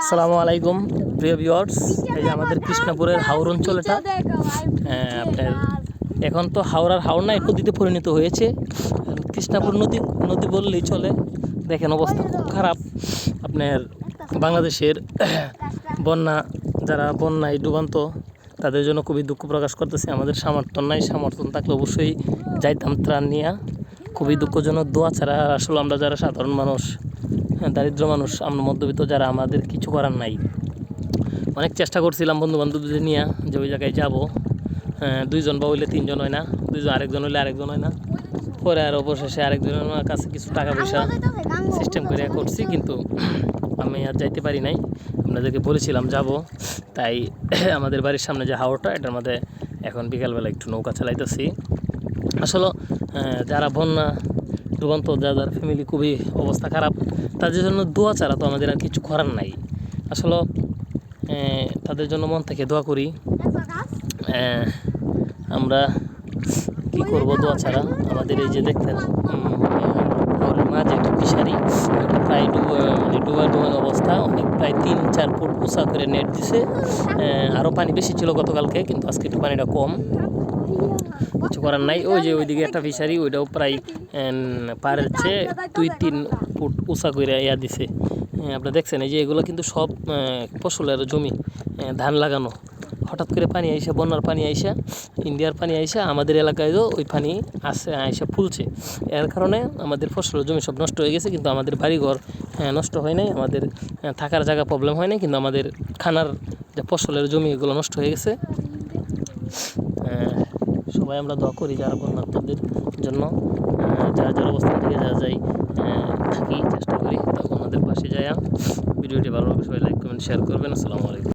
আসসালামু আলাইকুম প্রিয় ভিউয়ার্স, এই যে আমাদের কৃষ্ণপুরের হাওর অঞ্চল এটা। আপনার এখন তো হাওড়ার হাওড় না নদীতে পরিণত হয়েছে। কৃষ্ণপুর নদী নদী বললেই চলে। দেখেন অবস্থা খুব খারাপ। আপনার বাংলাদেশের বন্যা, যারা বন্যায় ডুবান্ত তাদের জন্য খুবই দুঃখ প্রকাশ করতেছে। আমাদের সামর্থ্য নাই, সামর্থ্য থাকলে অবশ্যই যাইতাম ত্রাণ নিয়ে। খুবই দুঃখজনক। দোয়া ছাড়া আসলে আমরা যারা সাধারণ মানুষ, দারিদ্র মানুষ, আমরা মধ্যবিত্ত যারা, আমাদের কিছু করার নাই। অনেক চেষ্টা করছিলাম বন্ধু বান্ধবদের নিয়ে যে ওই জায়গায় যাবো। দুইজন বা হইলে তিনজন হয় না, দুইজন আরেকজন হইলে আরেকজন হয় না। পরে আর অবশেষে আরেকজনের কাছে কিছু টাকা পয়সা সিস্টেম করে করছি, কিন্তু আমি আর যাইতে পারি নাই। আপনাদেরকে বলেছিলাম যাব, তাই আমাদের বাড়ির সামনে যে হাওরটা, এটার মধ্যে এখন বিকালবেলা একটু নৌকা চালাইতেছি। আসলে যারা বন্যা ডুবান্ত, যাদের ফ্যামিলি খুবই অবস্থা খারাপ, তাদের জন্য দোয়া ছাড়া তো আমাদের আর কিছু করার নাই। আসলে তাদের জন্য মন থেকে দোয়া করি। আমরা কি করব দোয়া ছাড়া? আমাদের এই যে দেখতেন মাঝে একটা ফিশারি, এটা প্রায় ডুবানো অবস্থা, অনেক প্রায় 3-4 ফুট উঁচা করে নেট দিছে। আরও পানি বেশি ছিল গতকালকে, কিন্তু আজকে একটু পানিটা কম। কিছু করার নাই। ওই যে ওইদিকে একটা ফিশারি, ওইটাও প্রায় পাড়ের চেয়ে 2-3 ফুট উঁচা করে দিছে। আপনারা দেখছেন এই যে এগুলো কিন্তু সব ফসলের জমি, ধান লাগানো। হঠাৎ করে পানি আইসা, বন্যার পানি আইসা, ইন্ডিয়ার পানি আইসা আমাদের এলাকায়ও ওই পানি আসে আইসা ফুলছে। এর কারণে আমাদের ফসলের জমি সব নষ্ট হয়ে গেছে, কিন্তু আমাদের বাড়িঘর নষ্ট হয় নাই, আমাদের থাকার জায়গা প্রবলেম হয় নাই, কিন্তু আমাদের খানার যে ফসলের জমি এগুলো নষ্ট হয়ে গেছে। সবাই আমরা দোয়া করি যারা বন্যার্থদের জন্য, যারা যার অবস্থান থেকে যা যাই থাকি, চেষ্টা করি তখন ওনাদের পাশে যায়। ভিডিওটি ভালো লাগলে সবাই লাইক কমেন্ট শেয়ার করবেন। আসসালামু আলাইকুম।